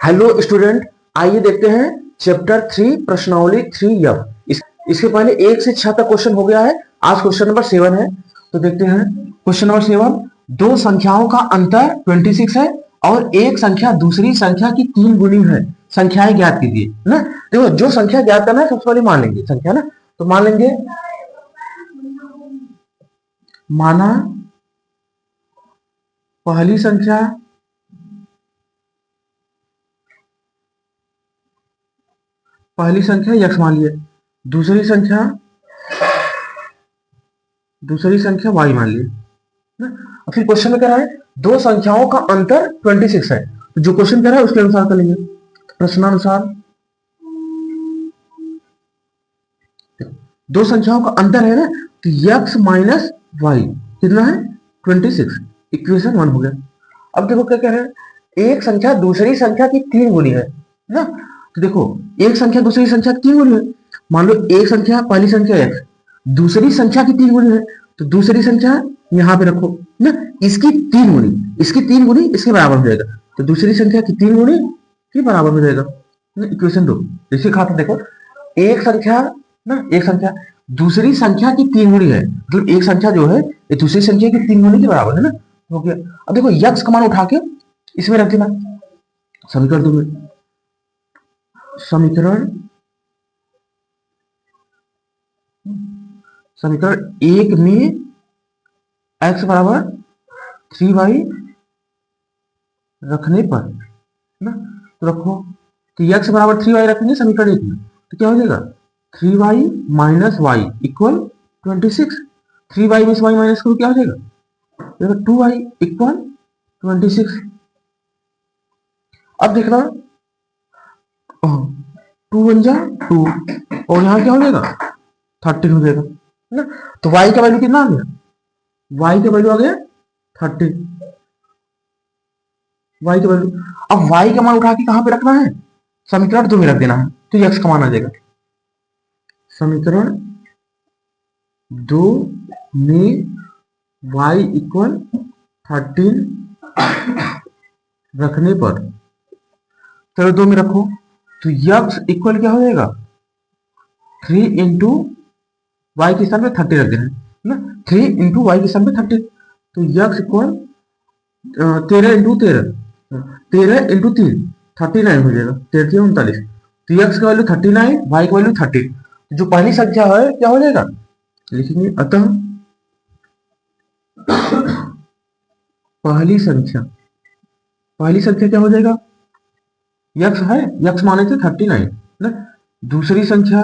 Hello student, आइए देखते हैं चैप्टर 3 प्रश्नावली 3F। इसके पहले 1 से 6 तक क्वेश्चन हो गया है। आज क्वेश्चन नंबर 7 है, तो देखते हैं क्वेश्चन नंबर 7। दो संख्याओं का अंतर 26 है और एक संख्या दूसरी संख्या की 3 गुनी है। संख्याएं ज्ञात कीजिए ना। देखो, जो संख्या ज्ञात करना है सबसे पहले मान लेंगे संख्या ना, तो मान लेंगे माना पहली संख्या x मान लिए, दूसरी संख्या y मान लिए ना। और फिर क्वेश्चन में कह रहा है दो संख्याओं का अंतर 26 है, तो जो क्वेश्चन कह रहा है उसके अनुसार करेंगे। प्रश्नानुसार दो संख्याओं का अंतर है ना, तो x माइनस वाई कितना है 26। इक्वेशन 1 हो गया। अब देखो क्या कह रहे हैं, एक संख्या दूसरी संख्या की 3 गुनी है ना। तो देखो, एक संख्या दूसरी संख्या की 3 गुनी है। मान लो एक संख्या पहली संख्या x, दूसरी संख्या की 3 गुनी है, तो दूसरी संख्या यहाँ पे रखो ना, इसकी 3 गुनी, इसकी 3 गुनी इसके बराबर हो जाएगा, तो दूसरी संख्या की 3 गुनी के बराबर हो जाएगा। इक्वेशन 2 जैसे कहा था, देखो एक संख्या ना, एक संख्या दूसरी संख्या की 3 गुनी है, मतलब एक संख्या जो है ये दूसरी संख्या की 3 गुनी के बराबर है ना, हो गया। अब देखो यक्स का मान उठा के इसमें रख देना, समीकरण 2 में, समीकरण 1 में x बराबर 3y रखने पर ना, तो रखो, तो x बराबर 3y रखेंगे समीकरण 1 में, तो क्या हो जाएगा 3y minus y equal 26। 3y में y माइनस करो क्या हो जाएगा 2y इक्वल 26। अब देखना 2 1 जा 2 और यहाँ क्या हो जाएगा 13 हो जाएगा ना। तो y का वैल्यू कितना आ गया, y का वैल्यू आ गया 30। y का वैल्यू, अब y का मान उठा के कहां पे रखना है, समीकरण 2 में रख देना है, तो x का मान आ जाएगा। समीकरण 2 में y इक्वल 13 रखने पर, चलो 2 में रखो, तो x इक्वल क्या हो जाएगा 3 इंटू वाई के स्थान पे 30 रख देना है ना, 3 इंटू वाई के स्थान पे 30, तो x इक्वल 13 इंटू 13 इंटू 3 39 हो जाएगा, 13 39, तो x का वैल्यू 39, y का वैल्यू 30। जो पहली संख्या है क्या हो जाएगा, लिखेंगे अतः पहली संख्या क्या हो जाएगा, x है, x माने थे 39 ना। दूसरी संख्या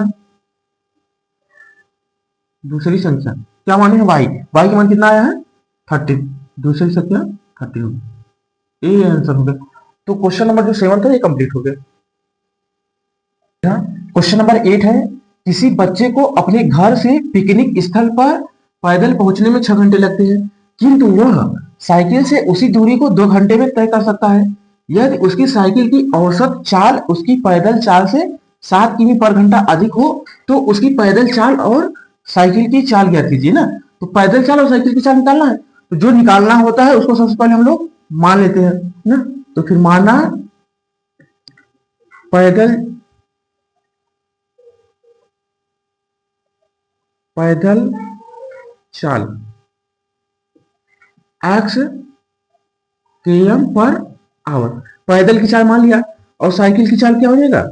क्या माने हैं y का मान कितना आया है 30, दूसरी संख्या 30 होगी, ये आंसर हो गया। तो क्वेश्चन नंबर जो 7 था ये कंप्लीट हो गया। क्वेश्चन नंबर 8 है, किसी बच्चे को अपने घर से पिकनिक स्थल पर पैदल पहुंचने में 6 घंटे लगते हैं, किंतु वह साइकिल से उसी दूरी को 2 घंटे में तय कर सकता है। यदि उसकी साइकिल की औसत चाल उसकी पैदल चाल से 7 किमी पर घंटा अधिक हो, तो उसकी पैदल चाल और साइकिल की चाल ज्ञात कीजिए ना। तो पैदल चाल और साइकिल की चाल निकालना है, तो जो निकालना होता है उसको सबसे पहले हम लोग मान लेते हैं ना। तो फिर माना पैदल चाल x km पर आवर, पैदल की चाल मान लिया, और साइकिल की चाल क्या हो जाएगा,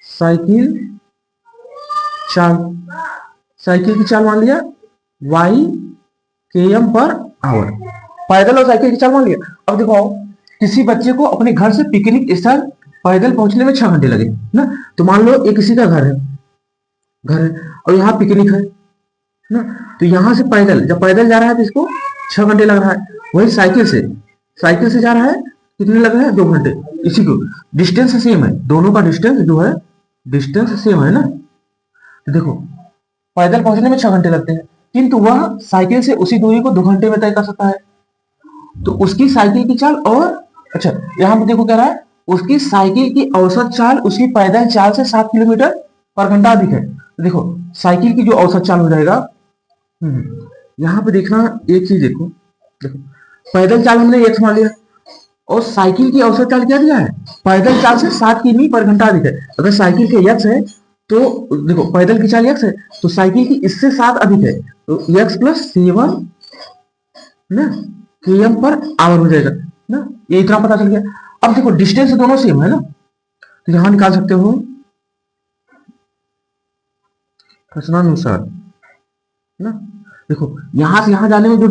साइकिल की चाल मान लिया y km पर आवर, पैदल और साइकिल की चाल मान लिया। अब देखो, किसी बच्चे को अपने घर से पिकनिक स्थल पैदल पहुंचने में 6 घंटे लगे ना, तो मान लो ये किसी का घर है और यहाँ पिकनिक है ना, तो यहाँ से पैदल, जब पैदल जा रहा है तो इसको 6 घंटे लग रहा है, वही साइकिल से जा रहा है कितने लग रहे हैं 2 घंटे। इसी को डिस्टेंस सेम है, दोनों का डिस्टेंस जो है डिस्टेंस सेम है ना। तो देखो पैदल पहुंचने में 6 घंटे लगते हैं, किंतु वह साइकिल से उसी दूरी को 2 घंटे में तय कर सकता है, तो उसकी साइकिल की चाल और, अच्छा यहाँ पे देखो कह रहा है उसकी साइकिल की औसत चाल उसकी पैदल चाल से 7 किलोमीटर पर घंटा अधिक है। तो देखो साइकिल की जो औसत चाल हो जाएगा, यहाँ पे देखना एक चीज, देखो पैदल चाल हमने x मान लिया और साइकिल की औसत चाल क्या दिया है, पैदल चाल से 7 किमी/घंटा अधिक है। अगर साइकिल के यक्स है तो देखो पैदल की चाल यक्स है तो साइकिल की इससे 7 अधिक है, तो यक्स प्लस 7 ना km/h हो जाएगा ना, ये इतना पता चल गया। अब देखो डिस्टेंस दोनों सेम है ना, तो यहां निकाल सकते हो प्रश्नानुसार ना। देखो यहां से यहां जाने में जो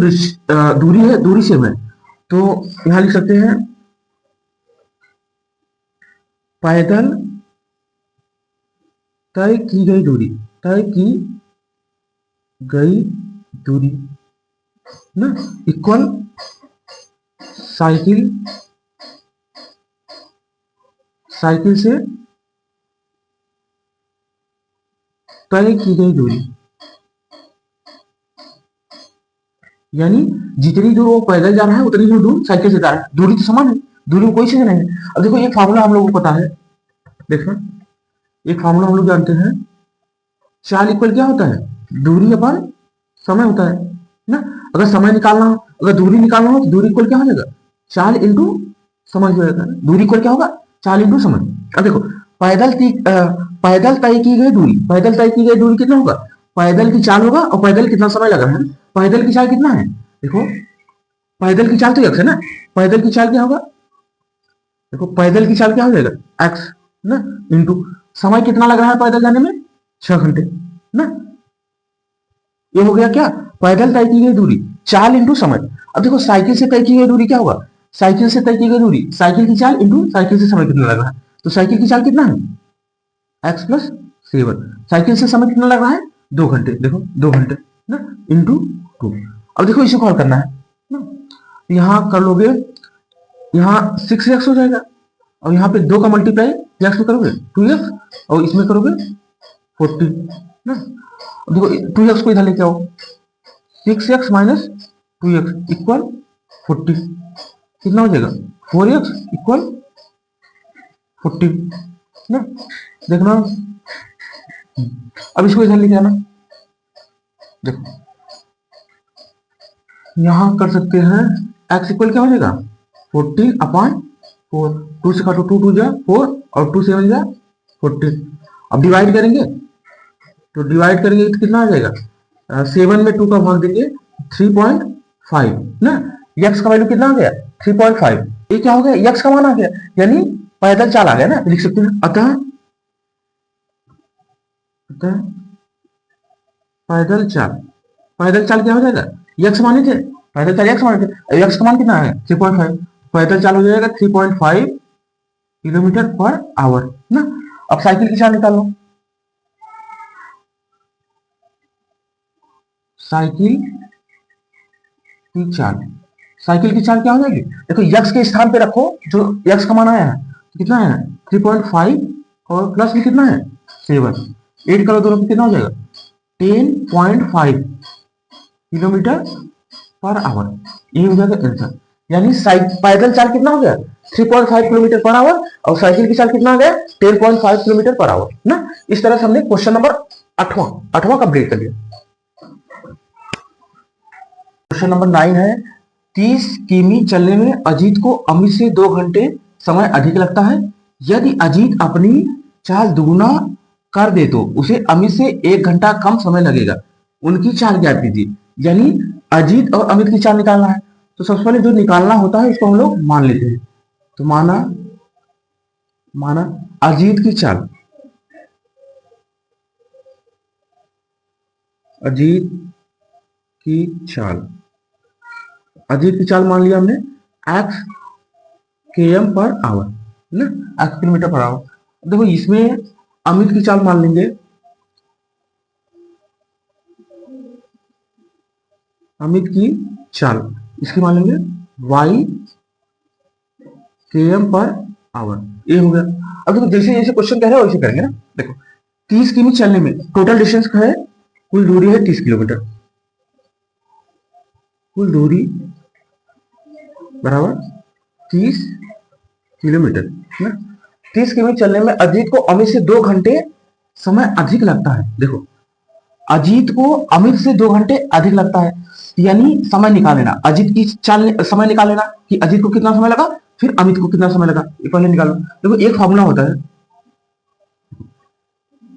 दूरी है, दूरी सेम है, तो यहां लिख सकते हैं पैदल तय की गई दूरी, तय की गई दूरी ना इक्वल साइकिल साइकिल से तय की गई दूरी, यानी जितनी दूर वो पैदल जा रहा है उतनी दूर साइकिल से जा रहा है, दूरी तो समान है, दूरी में कोई चीज नहीं है। अब देखो एक फार्मूला हम लोगों को पता है, देखो एक फार्मूला हम लोग जानते हैं, चाल इक्वल क्या होता है, दूरी अपन समय होता है ना। अगर समय निकालना हो, अगर दूरी निकालना हो तो दूरी इक्वल क्या हो जाएगा, चाल इंटू समय हो जाएगा। दूरी इक्वल क्या होगा, चाल इंटू समय। अब देखो पैदल तय की गई दूरी, पैदल तय की गई दूरी कितना होगा, पैदल की चाल होगा और पैदल कितना समय लग रहा है, पैदल की चाल कितना है, देखो पैदल की चाल तो x है ना, पैदल की चाल क्या होगा, देखो पैदल की चाल क्या हो जाएगा x ना, इंटू समय कितना लग रहा है पैदल जाने में 6 घंटे ना। ये हो गया क्या, पैदल तय की गई दूरी, चाल इंटू समय। अब देखो साइकिल से तय की गई दूरी क्या होगा, साइकिल से तय की गई दूरी साइकिल की चाल इंटू साइकिल से समय कितना लग रहा है, तो साइकिल की चाल कितना है x प्लस 7, साइकिल से समय कितना लग रहा है 2 घंटे, देखो 2 घंटे ना इंटू 2। अब देखो इसे कॉल करना है ना, यहाँ कर लोगे, यहाँ 6x हो जाएगा और यहाँ पे 2 का मल्टीप्लाई x में करोगे 2x और इसमें करोगे 40 ना। देखो 2x को इधर लेके आओ, 6x माइनस 2x इक्वल 40, कितना हो जाएगा 4x इक्वल 40 ना। देखना अब इसको इधर लेके आना, देखो यहां कर सकते हैं x इक्वल क्या हो जाएगा 14/4, 2 से काटो 2 2 जा 4 और 2 7 जा 40। अब डिवाइड करेंगे तो कितना आ जाएगा, 7 में 2 का भाग देंगे 3.5 ना, x का वैल्यू कितना आ गया 3.5, ये क्या हो गया x का मान आ गया, यानी पैदल चाल आ गया ना, लिख सकते हैं अतः पैदल चाल क्या हो जाएगा, x माने थे पैदल चाल x माने थे, x का मान कितना है 3.5, पैदल चाल हो जाएगा 3.5 km/h ना। अब साइकिल की चाल निकाल लो, साइकिल की चाल क्या हो जाएगी, देखो x के स्थान पे रखो जो x का मान आया है, कितना है 3.5 और प्लस में कितना है 7, 8 करो दोनों पे कितना हो जाएगा 10.5 km/h, ये हो जाएगा आंसर। यानी पैदल चाल कितना हो गया 3.5 km/h और साइकिल की चाल कितना आ गया 10.5 km/h ना। इस तरह से हमने क्वेश्चन नंबर 8वां कंप्लीट कर लिया। क्वेश्चन नंबर 9 है, 30 किमी चलने में अजीत को अमित से 2 घंटे समय अधिक लगता है, यदि अजीत अपनी चाल दुगुना कर दे तो उसे अमित से 1 घंटा कम समय लगेगा, उनकी चाल ज्ञात कीजिए। यानी अजीत और अमित की चाल निकालना है, तो सबसे पहले जो निकालना होता है इसको हम लोग मान लेते हैं, तो माना अजीत की चाल, अजीत की चाल मान लिया हमने x km/h ना, x km/h। देखो इसमें अमित की चाल मान लेंगे, अमित की चाल इसकी मान लेंगे y km/h, ये हो गया। अब देखो जैसे जैसे क्वेश्चन कह रहे हैं वैसे करेंगे ना। देखो 30 किमी चलने में टोटल डिस्टेंस है, कुल दूरी है 30 किलोमीटर, कुल दूरी बराबर 30 किलोमीटर ना। 30 किमी चलने में अजीत को अमित से 2 घंटे समय अधिक लगता है। देखो अजीत को अमित से 2 घंटे अधिक लगता है, यानी समय निकाल लेना, अजीत की चाल समय निकाल लेना कि अजीत को कितना समय लगा फिर अमित को कितना समय लगा ये पहले निकालो। देखो एक फॉर्मूला होता है,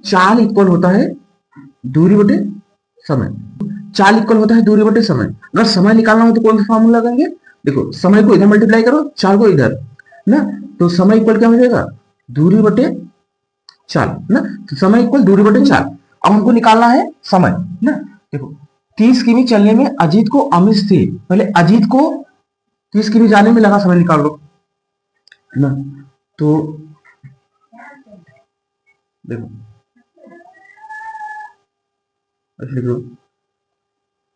चाल इक्वल होता है दूरी बटे समय। चाल इक्वल होता है दूरी बटे समय। अगर समय निकालना हो तो कौन सा फॉर्मूला लगाएंगे? देखो समय को इधर मल्टीप्लाई करो, चाल को इधर ना, तो समय इक्वल क्या हो जाएगा? दूरी बटे चाल ना। तो समय इक्वल दूरी बटे चाल। अब हमको निकालना है समय ना। देखो 30 किमी चलने में अजीत को अमित से, पहले अजीत को 30 किमी जाने में लगा समय निकाल लो ना। तो देखो ऐसे लिख लो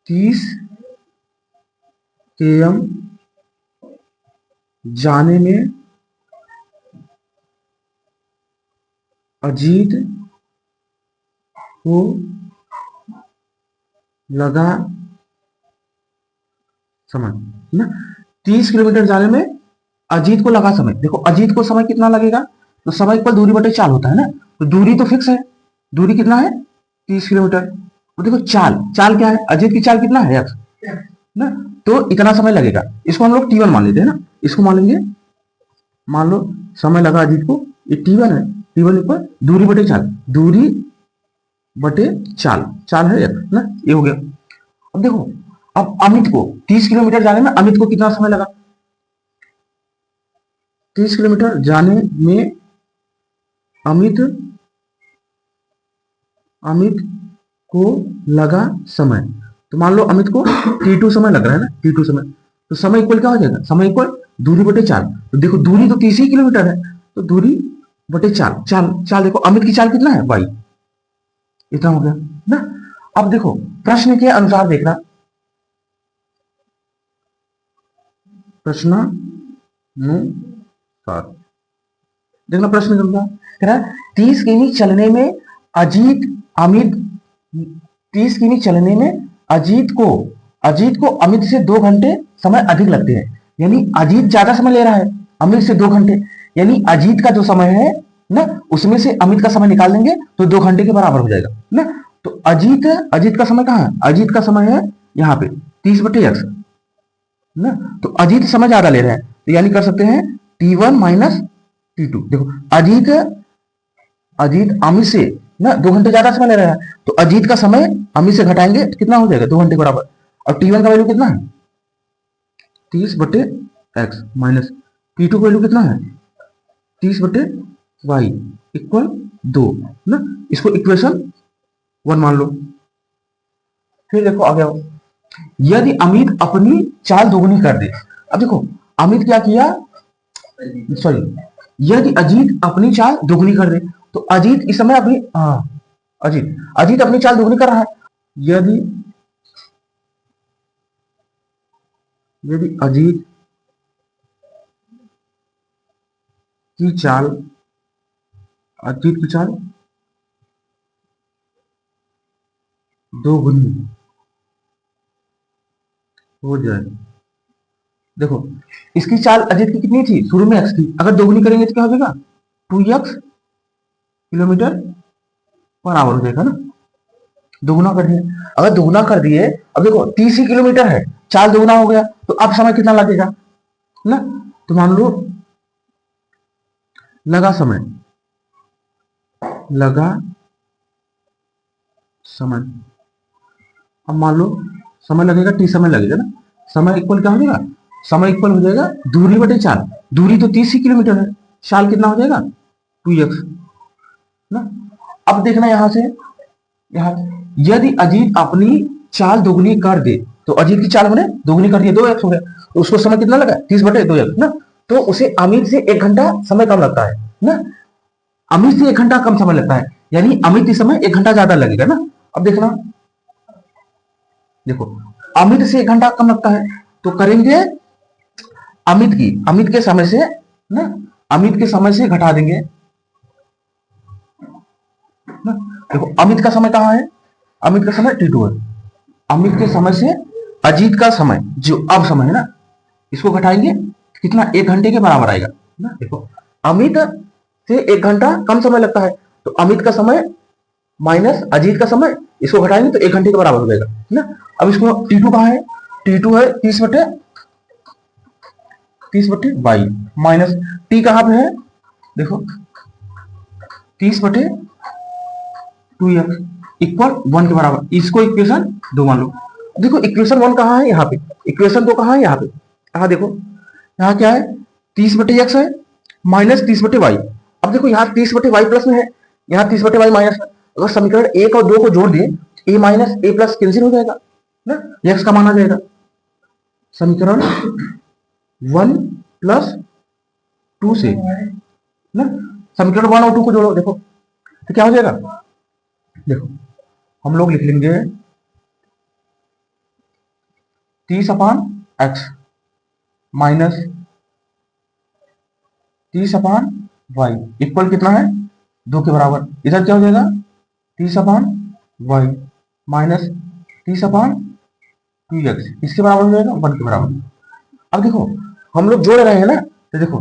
30 km जाने में अजीत को लगा समय ना। 30 किलोमीटर जाने में अजीत को लगा समय। देखो अजीत को समय कितना लगेगा? तो समय इक्वल दूरी बटे चाल होता है ना। तो दूरी तो फिक्स है, दूरी कितना है? 30 किलोमीटर। तो देखो चाल, चाल क्या है? अजीत की चाल कितना है? x ना। तो इतना समय लगेगा। इसको हम लोग t1 मान लेते हैं ना। इसको मान लेंगे, मान लो समय लगा अजीत को, ये t1 है। t1 इक्वल दूरी बटे चाल, दूरी बटे चाल, चाल है x ना। ये हो गया। अब देखो, अब अमित को 30 किलोमीटर जाने में अमित को कितना समय लगा? 30 किलोमीटर जाने में अमित को लगा समय। तो मान लो अमित को t2 समय लग रहा है ना, t2 समय। तो समय इक्वल क्या हो जाएगा? समय इक्वल दूरी बटे चाल। तो देखो दूरी तो 30 ही किलोमीटर है, तो दूरी बटे चाल, चाल चाल देखो अमित की चाल कितना है? y। इतना हो गया ना। अब देखो प्रश्न के अनुसार देखना, प्रश्नानुसार देखना, प्रश्न के अनुसार कह रहा है 30 किमी चलने में अजीत अमित 30 किमी चलने में अजीत को अमित से 2 घंटे समय अधिक लगते हैं। यानी अजीत ज्यादा समय ले रहा है अमित से 2 घंटे। यानी अजीत का जो समय है ना, उसमें से अमित का समय निकाल देंगे तो 2 घंटे के बराबर हो जाएगा ना। तो अजीत का समय कहाँ है? अजीत का समय है यहाँ पे 30 बटे x ना। तो अजीत समय ज्यादा ले रहे हैं, तो यानी कर सकते हैं t1 माइनस t2। देखो अजीत अमित से ना 2 घंटे ज्यादा समय ले रहा है, तो अजीत का समय अमित से घटाएंगे तो कितना हो जाएगा? 2 घंटे के बराबर। और t1 का वैल्यू कितना है? 30 बटे x माइनस t2 का वैल्यू कितना है? 30 बटे y इक्वल 2 ना। इसको इक्वेशन 1 मान लो। फिर देखो आगे आओ, यदि अमित अपनी चाल दोगुनी कर दे। अब देखो अमित क्या किया, सॉरी, यदि अजीत अपनी चाल दोगुनी कर दे, तो अजीत इस समय अपनी अजीत अपनी चाल दोगुनी कर रहा है। यदि अजीत की चाल दोगुनी हो जाए। देखो इसकी चाल अजीत की कितनी थी? शुरू में x थी। अगर दोगुनी करेंगे तो क्या हो जाएगा? 2x किलोमीटर पर आवर हो जाएगा ना। दोगुना कर दिए। अगर दोगुना कर दिए, अब देखो 30 ही किलोमीटर है, चाल दोगुना हो गया, तो अब समय कितना लगेगा ना। तो मान लो लगा समय अब मान लो समय लगेगा t समय लगेगा ना। समय इक्वल क्या हो जाएगा? समय इक्वल हो जाएगा दूरी बटे चाल। दूरी तो 30 ही किलोमीटर है, चाल कितना हो जाएगा? 2x ना। अब देखना यहां से, यदि अजीत अपनी चाल दोगुनी कर दे, तो अजीत की चाल हमने दोगुनी कर दी, 2x हो गया, तो उसको समय कितना लगा? 30 बटे 2x ना। तो उसे अमित से 1 घंटा समय कम लगता है ना। अमित से 1 घंटा कम समय लगता है, यानी अमित इस समय 1 घंटा ज्यादा लगेगा ना। अब देखना, देखो अमित से 1 घंटा कम लगता है, तो करेंगे अमित के समय से ना, अमित के समय से घटा देंगे ना। देखो अमित का समय कहाँ है? अमित का समय t2 है। अमित के समय से अजीत का समय जो अब समय है ना, इसको घटाएंगे कितना? 1 घंटे के बराबर आएगा ना। देखो अमित से 1 घंटा कम समय लगता है, तो अमित का समय माइनस अजीत का समय, इसको घटाएंगे तो 1 घंटे के बराबर हो जाएगा ना। अब इसको t2 कहाँ है? t2 है 30 बटे 30/y माइनस t कहाँ पे है, देखो 30/2x इक्वल 1 के बराबर, इसको इक्वेशन 2 मान लो। देखो इक्वेशन 1 कहाँ है, यहाँ पे, इक्वेशन 2 कहाँ है, यहाँ पे, यहाँ देखो, यहाँ क्या है, 30/x है माइनस 30/y। अब देखो यहाँ 30/y प्लस में है, यहाँ 30/y माइनस में, अगर समीकरण 1 और 2 को जोड़ दिए, a minus a plus cancel हो जाएगा ना, x का मान आ जाएगा। समीकरण 1 प्लस 2 से ना, समीकरण 1 और 2 को जोड़ो, देखो तो क्या हो जाएगा, देखो हम लोग लिख लेंगे 30/x माइनस 30/y इक्वल कितना है, 2 के बराबर। इधर क्या हो जाएगा, 30/y माइनस 30/2x इसके बराबर हो जाएगा 1 के बराबर। अब देखो हम लोग जोड़ रहे हैं ना, तो देखो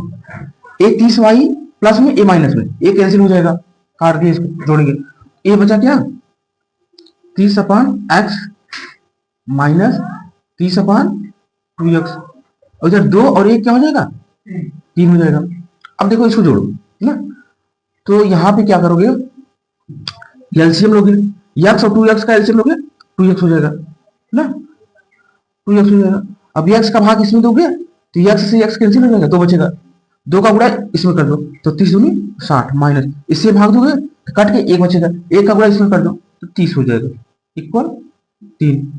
a 30y प्लस में a माइनस में, a कैंसिल हो जाएगा, काट दिए इसको, जोड़ेंगे, a बचा क्या 30/x माइनस 30/2x, और इधर 2 और 1 क्या हो जाएगा, 3 हो जाएगा। अब देखो इसको जोड़ो ना, तो यहाँ पे क्या करोगे, एलसीएम लोगे, x और 2x का एलसीएम लोगे, 2x हो जाएगा ना, 2x हो जाएगा। अब x का भाग इसमें दोगे तो x से x कैंसिल हो जाएगा, 2 बचेगा, 2 का गुणा इसमें कर दो तो 30 दूनी 60 माइनस इससे भाग दोगे तो कट के 1 बचेगा, 1 का गुणा इसमें कर दो तो 30 हो जाएगा इक्वल 3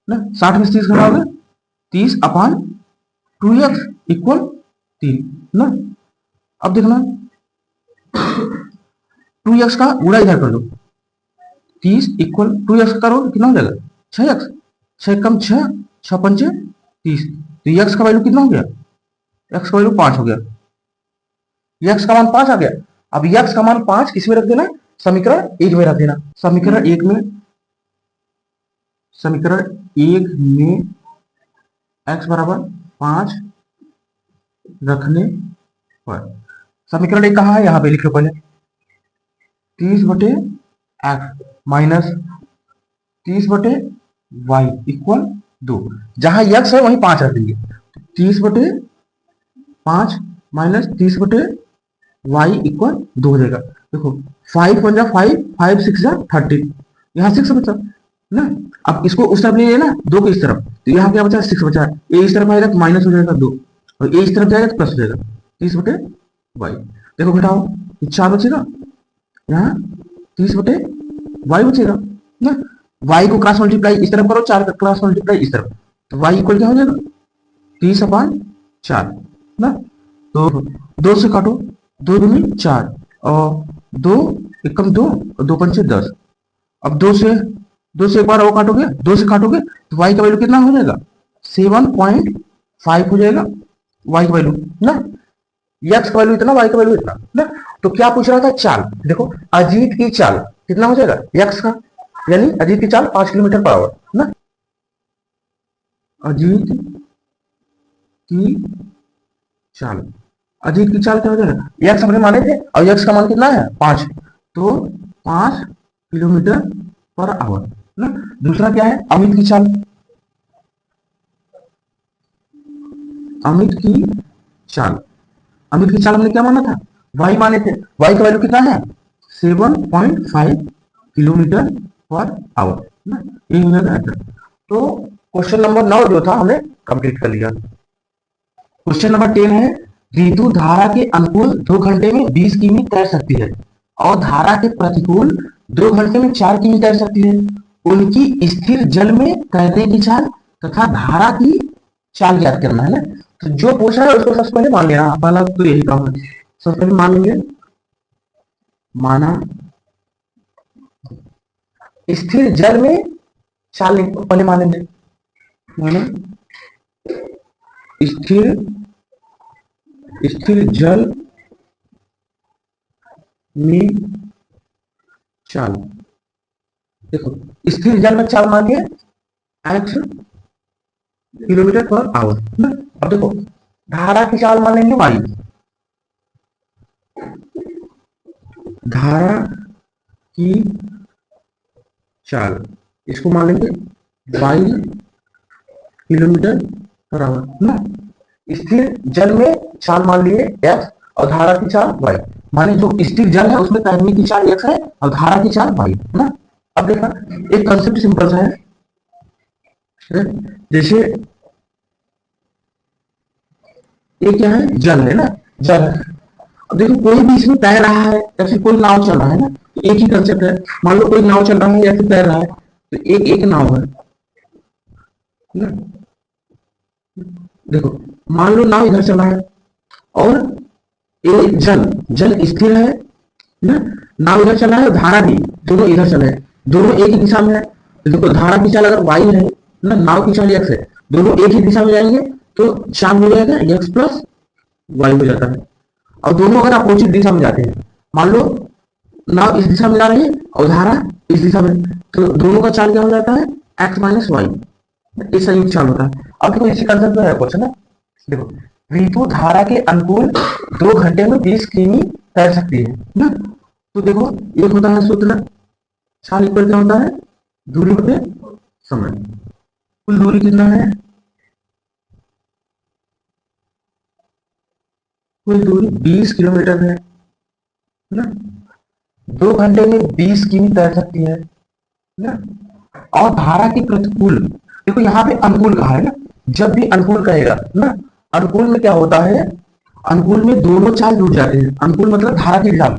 ना, 60 में 30 घटाओगे 30/2x इक्वल 3 ना। अब देखना 2x का गुणा इधर कर दो, 30 इक्वल 2x करो कितना हो जाएगा 6x, 6 कम 6, 6 पंचे 30, तो x का वैल्यू कितना हो गया, x का वैल्यू 5 हो गया, x का मान 5 आ गया। अब x का मान 5 किस में रख देना, समीकरण 1 में रख देना, समीकरण 1 में x बराबर 5 रखने पर, समीकरण 1 कहाँ है, यहाँ पे लिख लो पहले, 30/x माइनस 30/y इक्वल 2, जहां x है वहीं 5 रख देंगे, 30/5 माइनस 30/y इक्वल 2 हो जाएगा। देखो 5 1 जा 5, 5 6 जा 30, यहाँ 6 बचा ना। अब इसको उस तरफ ले लेना 2 को इस तरफ, तो यहाँ क्या बचा 6 बचा, a इस तरफ आएगा तो माइनस हो जाएगा 2, और a इस तरफ जाएगा तो प्लस हो जाएगा 30/y। देखो घटाओ 4 बचेगा, यहाँ 30/y बचेगा ना, y को क्रॉस मल्टीप्लाई इस तरफ करो, 4 का क्रॉस मल्टीप्लाई इस तरफ, तो y इक्वल क्या हो जाएगा 30/4 ना। तो 2 से काटो, 2 दूनी 4 और 2 एकम 2 और 2 पंचे 10। अब 2 से एक बार और काटोगे, 2 से काटोगे तो y का वैल्यू कितना हो जाएगा 7.5 हो जाएगा y का वैल्यू ना, x का वैल्यू इतना, y का वैल्यू इतना ना। तो क्या पूछ रहा था, चाल, देखो अजीत की चाल कितना हो जाएगा x का, यानी अजीत की चाल 5 किलोमीटर पर आवर ना, अजीत की चाल, अजीत की चाल क्या हो जाएगा, x हमने माने थे और x का मान कितना है 5, तो 5 किलोमीटर पर आवर ना। दूसरा क्या है, अमित की चाल, अमित की चाल, अमित की चाल हमने क्या माना था, y माने थे, y का वैल्यू कितना है 7.5 किलोमीटर पर आवर ना, ये हो जाएगा आंसर। तो क्वेश्चन नंबर 9 जो था हमने कंप्लीट कर लिया। क्वेश्चन नंबर 10 है, रितु धारा के अनुकूल 2 घंटे में 20 किमी तैर सकती है और धारा के प्रतिकूल 2 घंटे में 4 किमी तैर सकती है, उनकी स्थिर जल में तैरने की चाल तथा धारा की चाल ज्ञात करना है ना। तो जो पूछ रहा है उसको सबसे पहले मान लेना, पहला तो यही काम है, सबसे पहले मान लेंगे, माना स्थिर जल में चाल पहले मानेंगे, माना स्थिर जल में चाल, देखो स्थिर जल में चाल मान लिया x किलोमीटर पर आवर ना। अब देखो धारा की चाल मान लेंगे y, धारा की चाल इसको मान लेंगे y किलोमीटर पर आवर ना। स्थिर जल में चाल मान लिए x और धारा की चाल y। माने जो स्थिर जल है उसमें तैरने की चाल x है और धारा की चाल y है ना। अब देखा एक कंसेप्ट सिंपल सा है, जैसे ये क्या है, जल है ना, जल है। अब देखो कोई भी इसमें तैर रहा है या फिर कोई नाव चल रहा है ना, तो एक ही कंसेप्ट है। मान लो कोई नाव चल रहा है या फिर तैर रहा है, तो एक एक नाव है ना। देखो मान लो नाव इधर चल रहा है और ये जल जल स्थिर है ना, नाव इधर चल रहा है, धारा भी दोनों इधर चल रहे हैं, दोनों एक ही दिशा में है। तो देखो धारा की चाल अगर वाई है ना, नाव की चाल एक्स है, दोनों एक ही दिशा में जाएंगे तो चाल हो जाएगा एक्स प्लस वाई हो जाता है। और दोनों अगर अपोजिट दिशा में जाते हैं, मान लो नाव इस दिशा में जा रही है और धारा इस दिशा में, तो दोनों का चाल क्या हो जाता है एक्स माइनस वाई, इस संयुक्त चाल होता है। अब देखो इसी कंसेप्ट में है क्वेश्चन है। देखो ऋतु धारा के अनुकूल 2 घंटे में 20 किमी तैर सकती है ना। तो देखो एक होता है सूत्र, चाल इक्वल क्या होता है दूरी बटे समय। कुल दूरी कितना है, कुल दूरी 20 किलोमीटर है ना। 2 घंटे में 20 किमी तैर सकती है ना। और धारा के प्रतिकूल, देखो यहाँ पे अनुकूल कहा है ना, जब भी अनुकूल कहेगा ना, अनुकूल में क्या होता है, अनुकूल में दोनों चाल जुड़ जाते हैं। अनुकूल मतलब धारा की दिशा में,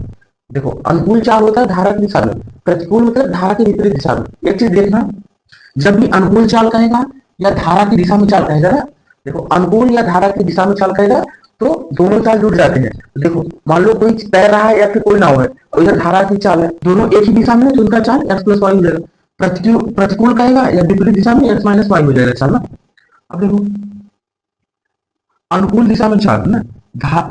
देखो अनुकूल चाल होता है धारा की दिशा में, प्रतिकूल मतलब धारा के विपरीत दिशा में। एक चीज देखना, जब भी अनुकूल चाल कहेगा या धारा की दिशा में चाल कहेगा ना, देखो अनुकूल या धारा की दिशा में चाल कहेगा तो दोनों चाल जुड़ जाते हैं। देखो मान लो कोई तैर रहा है या फिर कोई नाव है और इधर धारा की चाल है, दोनों एक ही दिशा में है तो उनका चाल एक्स प्लस वाई हो जाएगा। प्रतिकूल कहेगा या विपरीत दिशा में एक्स माइनस वाई हो जाएगा चाल ना। अब देखो अनुकूल दिशा में चाल ना,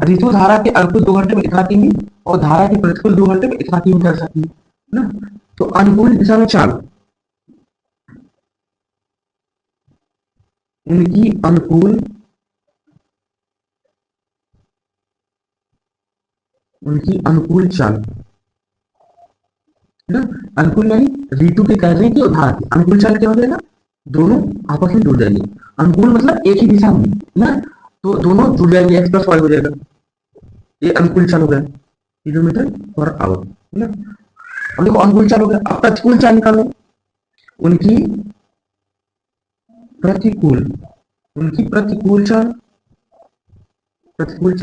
ऋतु धारा के अनुकूल 2 घंटे में इतना किमी और धारा के प्रतिकूल 2 घंटे में इतना किमी कर सकती है ना। तो अनुकूल दिशा में चाल, उनकी अनुकूल चाल ना, अनुकूल यानी ऋतु के तैरने की और धारा की अनुकूल चाल क्या हो जाएगा, दोनों आपस में जुड़ जाएंगे। अनुकूल मतलब एक ही दिशा में ना, तो दोनों जुड़ जाएंगे, एक्स प्लस वाई हो जाएगा। ये अनुकूल चाल हो गया किलोमीटर पर आवर ना। अब देखो अनुकूल चाल हो गया, अब प्रतिकूल चाल निकालो, उनकी प्रतिकूल चाल, प्रतिकूल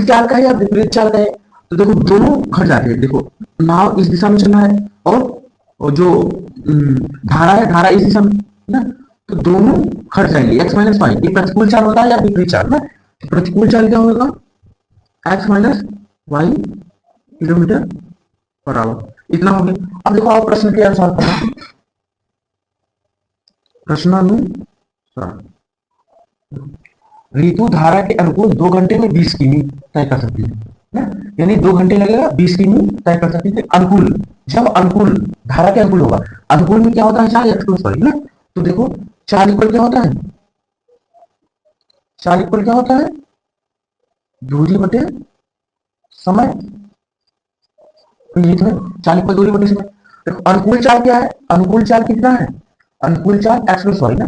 चाल का है या विपरीत चाल का है, तो देखो दोनों घट जाते हैं। देखो नाव इस दिशा में चलना है और जो धारा है, धारा इस दिशा में ना, तो दोनों घट जाएंगे एक्स माइनस वाई। ये प्रतिकूल चाल होता है या विपरीत चाल ना। तो प्रतिकूल चाल क्या होगा x minus y kilometre per hour, इतना हो गया। अब देखो आप प्रश्न के अनुसार करना, प्रश्नानुसार ऋतु धारा के अनुकूल 2 घंटे में 20 किमी तय कर सकती है ना, यानी 2 घंटे लगेगा 20 किमी तय कर सकती है। अनुकूल, जब अनुकूल धारा के अनुकूल होगा, अनुकूल में क्या होता है चाल एक्स प्लस वाई ना। तो देखो चाल इक्वल क्या होता है, चाल इक्वल क्या होता है दूरी बटे समय। ये तो चाल इक्वल दूरी बटे समय। देखो अनुकूल चाल क्या है, अनुकूल चाल कितना है, अनुकूल चाल एक्स प्लस वाई ना,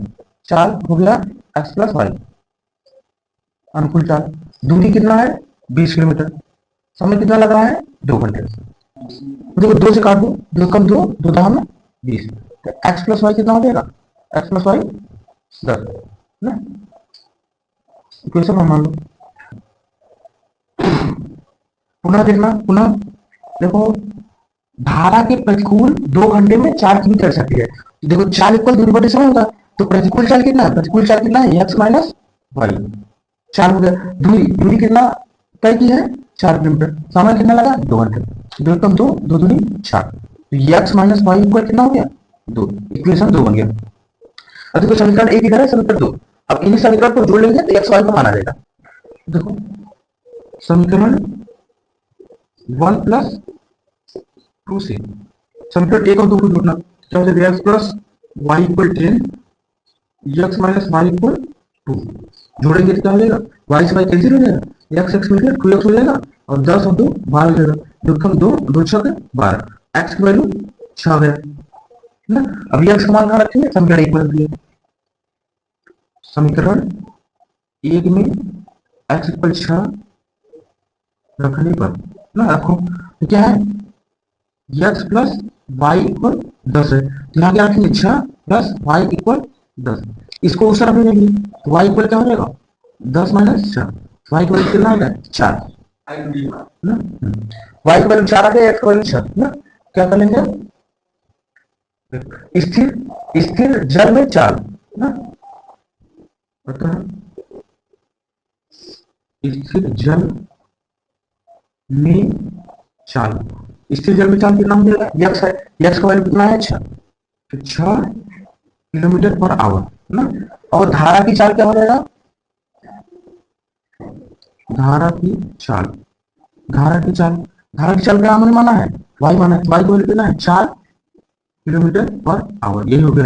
चाल हो गया एक्स प्लस वाई अनुकूल चाल। दूरी कितना है 20 किलोमीटर, समय कितना लग रहा है 2 घंटे। देखो 2 से काट दो, 2 कम 2, 2 दाम 20, तो एक्स प्लस वाई कितना हो जाएगा एक्स प्लस वाई 10 ना। इक्वेशन मान लो, पुनः देखना, पुनः देखो धारा के प्रतिकूल 2 घंटे में 4 किमी कर सकती है। देखो चाल इक्वल दूरी बटे समय होगा, तो प्रतिकूल चाल कितना है, प्रतिकूल चाल कितना है एक्स माइनस वाई, चाल हो गया। दूरी कितना तय की है 4 किलोमीटर, समय कितना लगा 2 घंटे, 2 कम 2, 2 दूनी 4, तो एक्स माइनस वाई इक्वल कितना हो गया 2, इक्वेशन 2 बन गया। अब देखो समीकरण 1 इधर है, समीकरण 2, अब इन्हीं समीकरण को जोड़ लेंगे तो एक्स वाई को माना जाएगा। देखो समीकरण 1 प्लस 2 से समीकरण 1 और 2 को जोड़ना, क्या हो जाएगा x plus y equal 10, x minus y equal 2, जोड़ेंगे तो क्या हो जाएगा वाई से वाई कैंसिल हो जाएगा, एक्स एक्स मिलकर 2x हो जाएगा और 10 और 2 12 हो जाएगा, 2 कम 2, 2 6 12, एक्स की वैल्यू 6 गया ना। अब एक्स का मान कहाँ रखेंगे, समीकरण 1 में रखिए, समीकरण एक में x इक्वल 6 रखने पर ना रखो तो क्या है x प्लस वाई इक्वल 10 है, तो यहाँ क्या रखेंगे 6 प्लस वाई इक्वल 10। इसको उस तरफ ले लेंगे तो वाई इक्वल क्या हो जाएगा 10 माइनस 6, वाई इक्वल कितना आ जाए 4 ना, वाई इक्वल 4 आ गया, एक्स इक्वल 6 ना। क्या कर लेंगे स्थिर स्थिर जल में चाल ना, पता है स्थिर जल में चाल, स्थिर जल में चाल कितना हो जाएगा यक्स है, यक्स का वैल्यू कितना है 6, तो 6 किलोमीटर पर आवर ना। और धारा की चाल क्या हो जाएगा, धारा की चाल, धारा की चाल, धारा की चाल क्या हमने माना है वाई माना है, वाई को वैल्यू कितना है 4 किलोमीटर पर आवर, यही हो गया।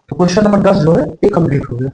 तो क्वेश्चन नंबर 10 जो है ये कंप्लीट हो गया।